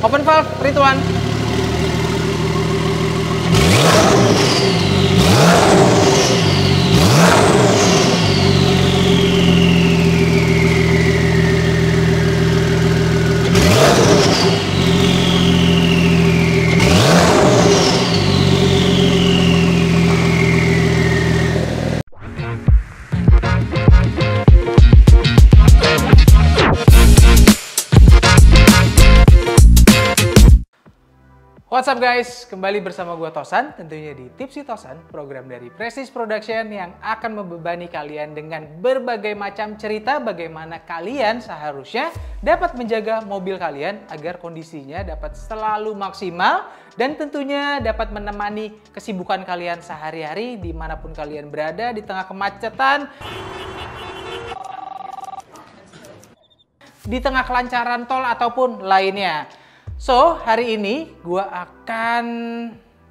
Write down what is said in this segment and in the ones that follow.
Open valve, 3, 2, 1. What's up guys, kembali bersama gua Tosan, tentunya di Tipsy Tosan, program dari Prestige Production yang akan membebani kalian dengan berbagai macam cerita bagaimana kalian seharusnya dapat menjaga mobil kalian agar kondisinya dapat selalu maksimal dan tentunya dapat menemani kesibukan kalian sehari-hari dimanapun kalian berada, di tengah kemacetan, di tengah kelancaran tol ataupun lainnya. So, hari ini gue akan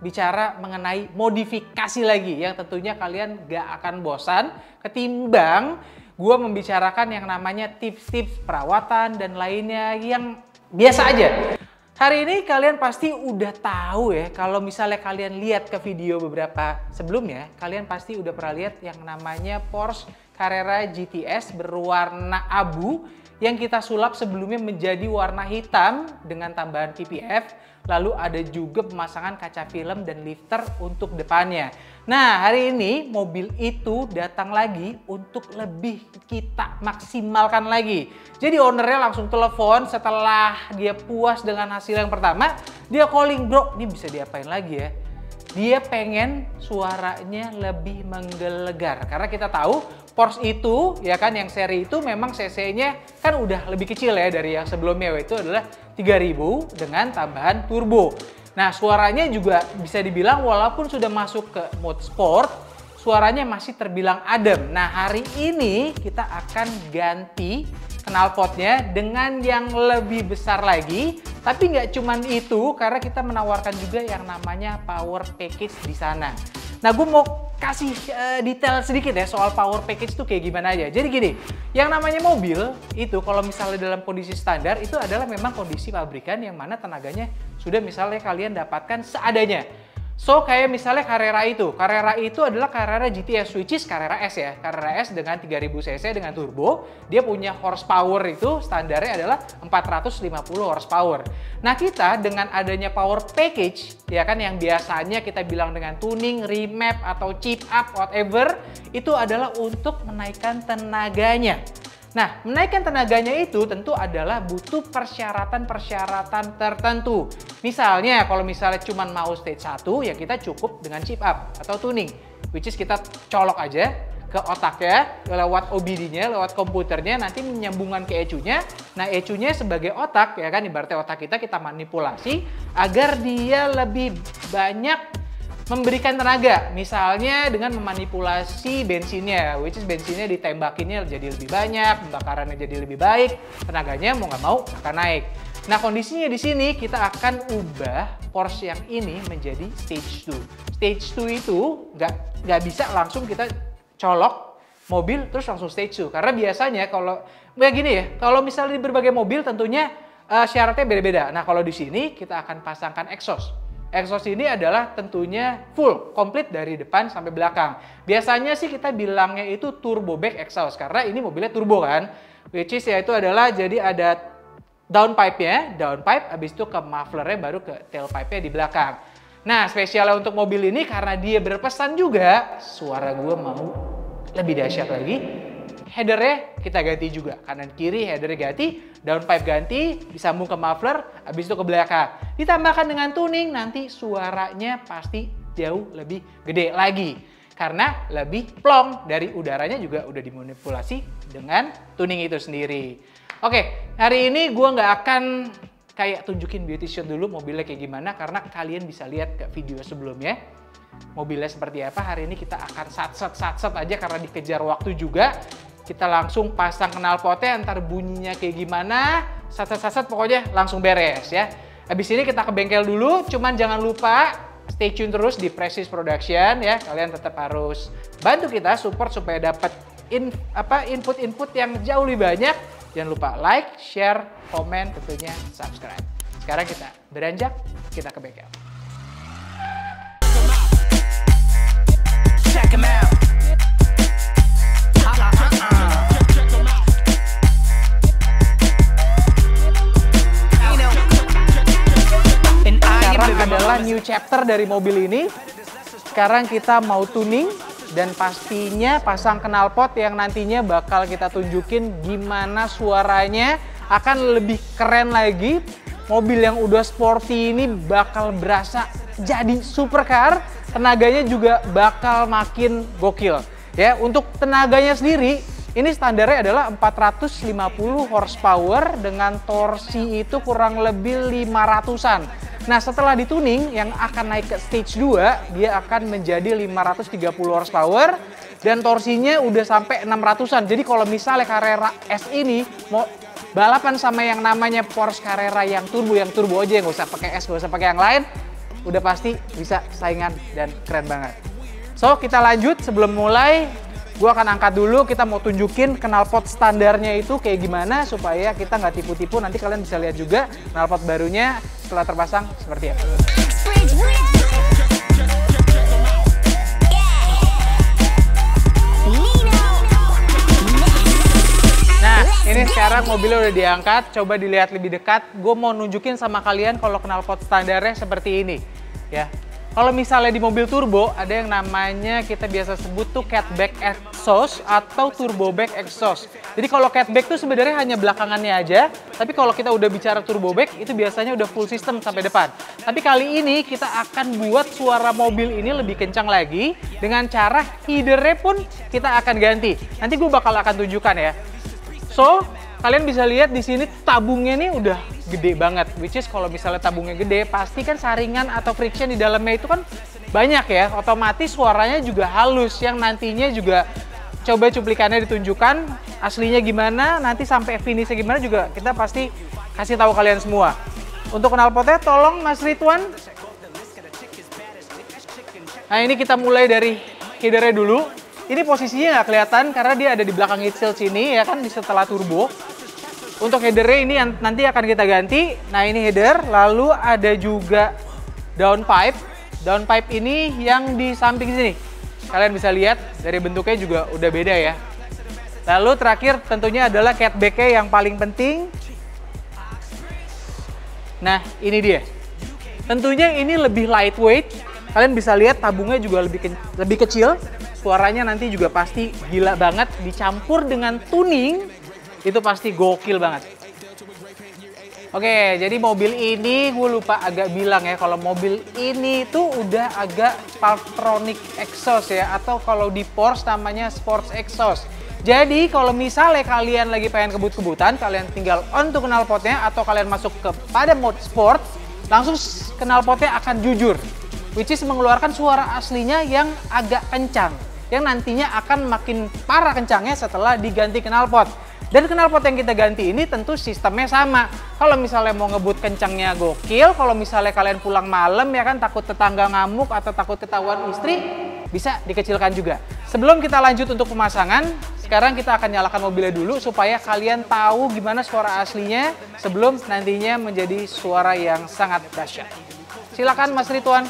bicara mengenai modifikasi lagi yang tentunya kalian gak akan bosan ketimbang gue membicarakan yang namanya tips-tips perawatan dan lainnya yang biasa aja. Hari ini kalian pasti udah tahu ya, kalau misalnya kalian lihat ke video beberapa sebelumnya, kalian pasti udah pernah lihat yang namanya Porsche Carrera GTS berwarna abu yang kita sulap sebelumnya menjadi warna hitam dengan tambahan PPF. Lalu ada juga pemasangan kaca film dan lifter untuk depannya. Nah, hari ini mobil itu datang lagi untuk lebih kita maksimalkan lagi. Jadi ownernya langsung telepon setelah dia puas dengan hasil yang pertama. Dia calling, bro, ini bisa diapain lagi ya? Dia pengen suaranya lebih menggelegar. Karena kita tahu Porsche itu, ya kan, yang seri itu memang cc-nya kan udah lebih kecil ya dari yang sebelumnya, yaitu adalah 3000 dengan tambahan turbo. Nah, suaranya juga bisa dibilang walaupun sudah masuk ke mode sport, suaranya masih terbilang adem. Nah, hari ini kita akan ganti knalpotnya dengan yang lebih besar lagi. Tapi nggak cuman itu, karena kita menawarkan juga yang namanya power package di sana. Nah, gue mau kasih detail sedikit ya soal power package itu kayak gimana aja. Jadi gini, yang namanya mobil itu kalau misalnya dalam kondisi standar itu adalah memang kondisi pabrikan yang mana tenaganya sudah misalnya kalian dapatkan seadanya. So, kayak misalnya Carrera itu adalah Carrera GTS, which is Carrera S ya. Carrera S dengan 3000 cc dengan turbo, dia punya horsepower itu standarnya adalah 450 horsepower. Nah, kita dengan adanya power package, ya kan, yang biasanya kita bilang dengan tuning, remap, atau chip up, whatever, itu adalah untuk menaikkan tenaganya. Nah, menaikkan tenaganya itu tentu adalah butuh persyaratan-persyaratan tertentu. Misalnya, kalau misalnya cuma mau stage 1, ya kita cukup dengan chip up atau tuning. Which is kita colok aja ke otaknya, lewat OBD-nya, lewat komputernya, nanti menyambungkan ke ECU-nya. Nah, ECU-nya sebagai otak, ya kan, ibaratnya otak kita manipulasi agar dia lebih banyak memberikan tenaga, misalnya dengan memanipulasi bensinnya, which is bensinnya ditembakinnya jadi lebih banyak, pembakarannya jadi lebih baik, tenaganya mau nggak mau akan naik. Nah, kondisinya di sini kita akan ubah Porsche yang ini menjadi stage 2. Stage 2 itu nggak bisa langsung kita colok mobil terus langsung stage 2, karena biasanya kalau kayak gini ya, kalau misalnya di berbagai mobil tentunya syaratnya beda-beda. Nah, kalau di sini kita akan pasangkan exhaust. Exhaust ini adalah tentunya full, komplit dari depan sampai belakang. Biasanya sih kita bilangnya itu turbo back exhaust, karena ini mobilnya turbo kan. Which is yaitu adalah jadi ada downpipe-nya, habis itu ke muffler-nya, baru ke tailpipe-nya di belakang. Nah, spesialnya untuk mobil ini karena dia berpesan juga, suara gue mau lebih dahsyat lagi. Headernya kita ganti juga, kanan kiri headernya ganti, downpipe ganti, disambung ke muffler, habis itu ke belakang. Ditambahkan dengan tuning, nanti suaranya pasti jauh lebih gede lagi. Karena lebih plong, dari udaranya juga udah dimanipulasi dengan tuning itu sendiri. Oke, hari ini gue nggak akan kayak tunjukin beauty shot dulu mobilnya kayak gimana, karena kalian bisa lihat ke video sebelumnya. Mobilnya seperti apa, hari ini kita akan satset aja karena dikejar waktu juga. Kita langsung pasang knalpotnya, antar bunyinya kayak gimana, satset pokoknya langsung beres ya. Habis ini kita ke bengkel dulu, cuman jangan lupa stay tune terus di Prestige Production ya. Kalian tetap harus bantu kita support supaya dapat input-input yang jauh lebih banyak. Jangan lupa like, share, komen, tentunya subscribe. Sekarang kita beranjak, kita ke bengkel. Check 'em out. Sekarang adalah new chapter dari mobil ini. Sekarang kita mau tuning dan pastinya pasang knalpot yang nantinya bakal kita tunjukin gimana suaranya akan lebih keren lagi. Mobil yang udah sporty ini bakal berasa jadi supercar, tenaganya juga bakal makin gokil. Ya, untuk tenaganya sendiri ini standarnya adalah 450 horsepower dengan torsi itu kurang lebih 500-an. Nah, setelah dituning yang akan naik ke stage 2, dia akan menjadi 530 horsepower dan torsinya udah sampai 600-an. Jadi kalau misalnya Carrera S ini mau balapan sama yang namanya Porsche Carrera yang turbo aja, nggak usah pakai S, nggak usah pakai yang lain, udah pasti bisa saingan dan keren banget. So, kita lanjut. Sebelum mulai, gue akan angkat dulu, kita mau tunjukin knalpot standarnya itu kayak gimana supaya kita nggak tipu-tipu. Nanti kalian bisa lihat juga knalpot barunya setelah terpasang seperti apa. Nah, ini sekarang mobilnya udah diangkat, coba dilihat lebih dekat. Gue mau nunjukin sama kalian kalau knalpot standarnya seperti ini. Ya. Kalau misalnya di mobil turbo, ada yang namanya kita biasa sebut tuh catback exhaust atau turbo back exhaust. Jadi kalau catback tuh sebenarnya hanya belakangannya aja, tapi kalau kita udah bicara turbo back, itu biasanya udah full system sampai depan. Tapi kali ini kita akan buat suara mobil ini lebih kencang lagi, dengan cara headernya pun kita akan ganti. Nanti gue bakal akan tunjukkan ya. So, kalian bisa lihat di sini tabungnya nih udah gede banget. Which is kalau misalnya tabungnya gede, pasti kan saringan atau friction di dalamnya itu kan banyak ya. Otomatis suaranya juga halus, yang nantinya juga coba cuplikannya ditunjukkan. Aslinya gimana, nanti sampai finishnya gimana juga kita pasti kasih tahu kalian semua. Untuk knalpotnya tolong Mas Ridwan. Nah, ini kita mulai dari headernya dulu. Ini posisinya nggak kelihatan karena dia ada di belakang heat shield sini ya kan, di setelah turbo. Untuk headernya ini yang nanti akan kita ganti. Nah, ini header, lalu ada juga downpipe. Downpipe ini yang di samping sini. Kalian bisa lihat dari bentuknya juga udah beda ya. Lalu terakhir tentunya adalah catback-nya yang paling penting. Nah, ini dia. Tentunya ini lebih lightweight. Kalian bisa lihat tabungnya juga lebih kecil. Suaranya nanti juga pasti gila banget, dicampur dengan tuning, itu pasti gokil banget. Oke, jadi mobil ini gue lupa agak bilang ya, kalau mobil ini tuh udah agak Partronic exhaust ya, atau kalau di Porsche namanya sports exhaust. Jadi kalau misalnya kalian lagi pengen kebut-kebutan, kalian tinggal on tuh knalpotnya, atau kalian masuk kepada mode sport, langsung knalpotnya akan jujur, which is mengeluarkan suara aslinya yang agak kencang, yang nantinya akan makin parah kencangnya setelah diganti knalpot. Dan knalpot yang kita ganti ini tentu sistemnya sama. Kalau misalnya mau ngebut kencangnya gokil, kalau misalnya kalian pulang malam ya kan takut tetangga ngamuk atau takut ketahuan istri, bisa dikecilkan juga. Sebelum kita lanjut untuk pemasangan, sekarang kita akan nyalakan mobilnya dulu supaya kalian tahu gimana suara aslinya sebelum nantinya menjadi suara yang sangat dahsyat. Silakan Mas Ridwan.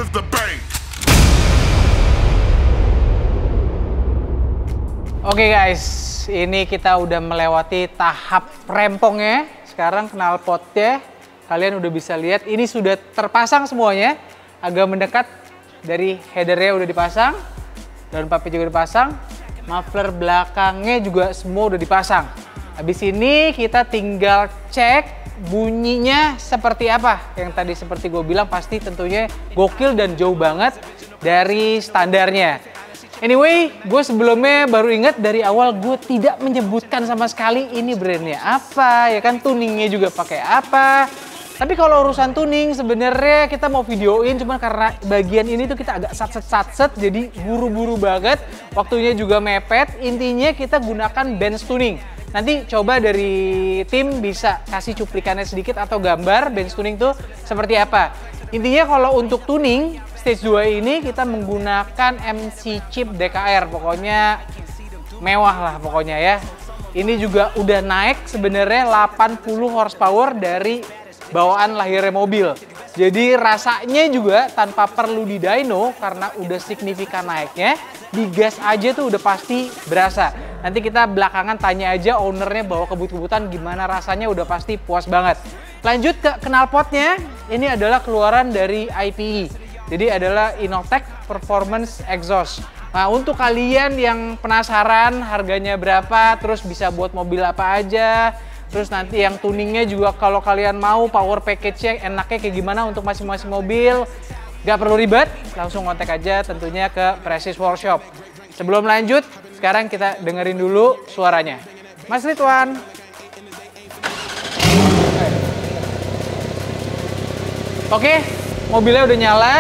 of the bank. Oke guys, ini kita udah melewati tahap rempongnya. Sekarang knalpotnya, kalian udah bisa lihat ini sudah terpasang semuanya. Agak mendekat, dari headernya udah dipasang, daun papnya juga dipasang, muffler belakangnya juga semua udah dipasang. Habis ini kita tinggal cek bunyinya seperti apa. Yang tadi seperti gue bilang pasti tentunya gokil dan jauh banget dari standarnya. Anyway, gue sebelumnya baru ingat dari awal gue tidak menyebutkan sama sekali ini brandnya apa, ya kan, tuningnya juga pakai apa. Tapi kalau urusan tuning sebenarnya kita mau videoin, cuman karena bagian ini tuh kita agak satset, jadi buru-buru banget, waktunya juga mepet. Intinya kita gunakan bench tuning. Nanti coba dari tim bisa kasih cuplikannya sedikit atau gambar bench tuning tuh seperti apa. Intinya kalau untuk tuning stage 2 ini kita menggunakan MC chip DKR, pokoknya mewah lah pokoknya ya. Ini juga udah naik sebenarnya 80 horsepower dari bawaan lahirnya mobil. Jadi rasanya juga tanpa perlu di dyno karena udah signifikan naiknya, di gas aja tuh udah pasti berasa. Nanti kita belakangan tanya aja ownernya bawa kebut-kebutan gimana rasanya, udah pasti puas banget. Lanjut ke knalpotnya, ini adalah keluaran dari IPE. Jadi adalah Innotek Performance Exhaust. Nah, untuk kalian yang penasaran harganya berapa, terus bisa buat mobil apa aja, terus nanti yang tuningnya juga kalau kalian mau power package-nya enaknya kayak gimana untuk masing-masing mobil, gak perlu ribet, langsung kontak aja tentunya ke Precis Workshop. Sebelum lanjut, sekarang kita dengerin dulu suaranya. Mas Ridwan. Oke, mobilnya udah nyala.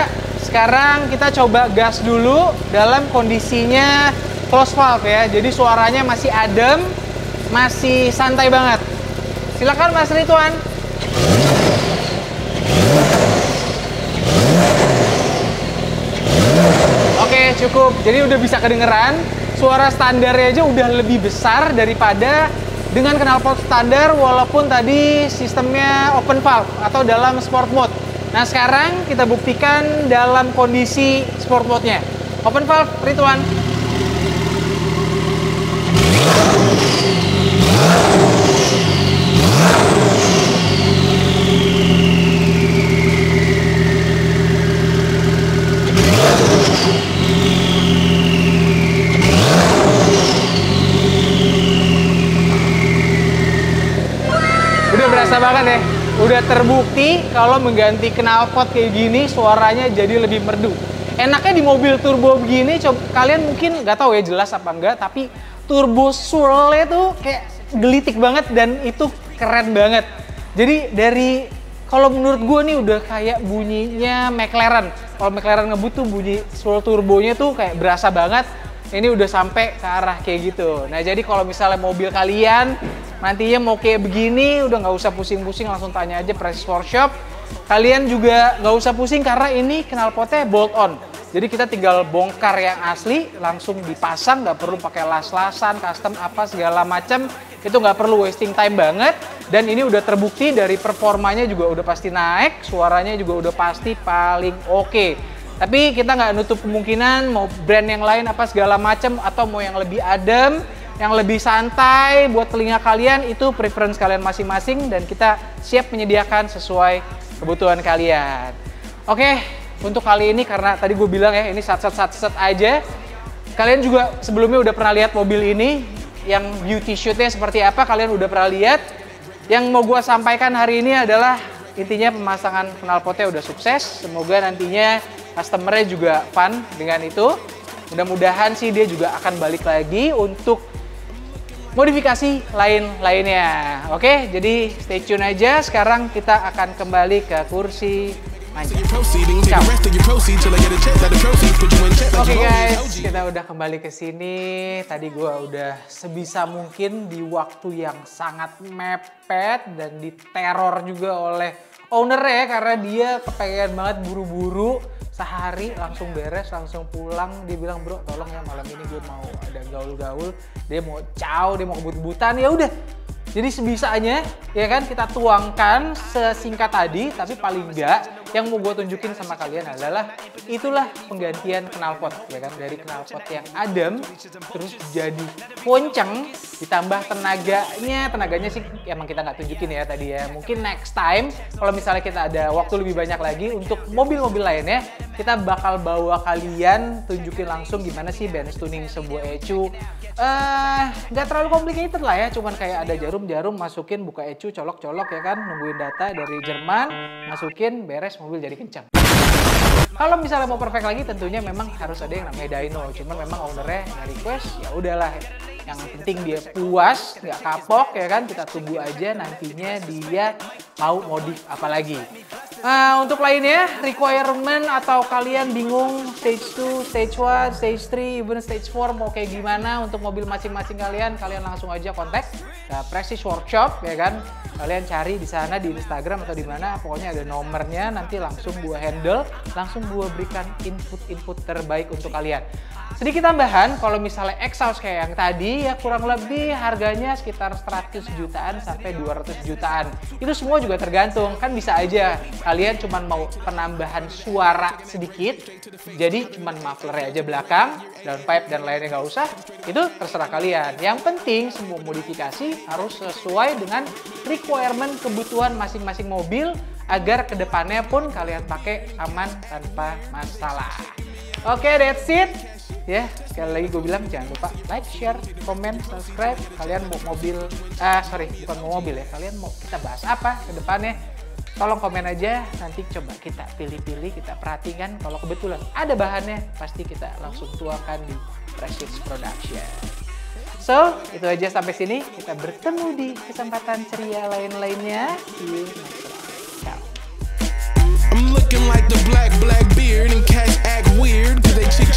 Sekarang kita coba gas dulu dalam kondisinya close valve ya. Jadi suaranya masih adem, masih santai banget. Silakan Mas Ridwan. Oke, cukup. Jadi udah bisa kedengeran. Suara standarnya aja udah lebih besar daripada dengan knalpot standar, walaupun tadi sistemnya open valve atau dalam sport mode. Nah, sekarang kita buktikan dalam kondisi sport mode-nya. Open valve, Ridwan. Udah berasa banget ya. Udah terbukti kalau mengganti knalpot kayak gini suaranya jadi lebih merdu. Enaknya di mobil turbo begini, kalian mungkin nggak tahu ya jelas apa enggak, tapi turbo swirl-nya tuh kayak gelitik banget dan itu keren banget. Jadi dari, kalau menurut gue nih udah kayak bunyinya McLaren. Kalau McLaren ngebut tuh bunyi swirl turbonya tuh kayak berasa banget. Ini udah sampai ke arah kayak gitu. Nah, jadi kalau misalnya mobil kalian nantinya mau kayak begini, udah nggak usah pusing-pusing, langsung tanya aja Precis Workshop. Kalian juga nggak usah pusing karena ini knalpotnya bolt on. Jadi kita tinggal bongkar yang asli, langsung dipasang, nggak perlu pakai las-lasan, custom apa segala macam. Itu nggak perlu wasting time banget. Dan ini udah terbukti dari performanya juga udah pasti naik, suaranya juga udah pasti paling oke. Tapi kita nggak nutup kemungkinan mau brand yang lain apa segala macam, atau mau yang lebih adem, yang lebih santai buat telinga kalian, itu preference kalian masing-masing dan kita siap menyediakan sesuai kebutuhan kalian. Oke, untuk kali ini karena tadi gue bilang ya ini sat-sat aja. Kalian juga sebelumnya udah pernah lihat mobil ini, yang beauty shootnya seperti apa kalian udah pernah lihat. Yang mau gue sampaikan hari ini adalah intinya pemasangan knalpotnya udah sukses. Semoga nantinya customer-nya juga fun dengan itu. Mudah-mudahan sih dia juga akan balik lagi untuk modifikasi lain-lainnya. Oke, jadi stay tune aja. Sekarang kita akan kembali ke kursi manja. Oke guys, kita udah kembali ke sini. Tadi gua udah sebisa mungkin di waktu yang sangat mepet dan diteror juga oleh owner ya, karena dia kepengen banget buru-buru. Sehari langsung beres, langsung pulang. Dia bilang, bro tolong ya malam ini gue mau ada gaul-gaul. Dia mau caw, dia mau kebut-kebutan, ya udah. Jadi sebisanya ya kan kita tuangkan sesingkat tadi, tapi paling enggak yang mau gue tunjukin sama kalian adalah itulah penggantian knalpot ya kan, dari knalpot yang adem terus jadi kenceng, ditambah tenaganya sih emang kita nggak tunjukin ya tadi ya. Mungkin next time kalau misalnya kita ada waktu lebih banyak lagi untuk mobil-mobil lainnya, kita bakal bawa kalian tunjukin langsung gimana sih bench tuning sebuah ECU. Nggak terlalu complicated lah ya, cuman kayak ada jarum masukin, buka ECU, colok-colok ya kan, nungguin data dari Jerman, masukin, beres, mobil jadi kencang. Kalau misalnya mau perfect lagi tentunya memang harus ada yang namanya dyno, cuman memang ownernya nge-request, ya udahlah. Yang penting dia puas, nggak kapok ya kan, kita tunggu aja nantinya dia mau modif apa lagi. Untuk lainnya, requirement atau kalian bingung stage 2, stage 1, stage 3, even stage 4 mau kayak gimana untuk mobil masing-masing kalian langsung aja kontak ke Prestige Workshop ya kan. Kalian cari di sana di Instagram atau di mana, pokoknya ada nomornya, nanti langsung gua handle, langsung gua berikan input terbaik untuk kalian. Sedikit tambahan, kalau misalnya exhaust kayak yang tadi ya kurang lebih harganya sekitar 100 jutaan sampai 200 jutaan. Itu semua juga tergantung, kan bisa aja kalian cuma mau penambahan suara sedikit, jadi cuma muffler aja belakang, downpipe dan lainnya nggak usah, itu terserah kalian. Yang penting semua modifikasi harus sesuai dengan requirement kebutuhan masing-masing mobil agar kedepannya pun kalian pakai aman tanpa masalah. Oke, that's it. Ya, sekali lagi gue bilang jangan lupa like, share, komen, subscribe. Kalian mau mobil, bukan mau mobil ya. Kalian mau kita bahas apa ke depannya? Tolong komen aja, nanti coba kita pilih-pilih, kita perhatikan. Kalau kebetulan ada bahannya, pasti kita langsung tuangkan di Prestige Production. So, itu aja sampai sini. Kita bertemu di kesempatan ceria lain-lainnya. See you next time. Ciao. I'm looking like the black beard and cats act weird 'cause they chick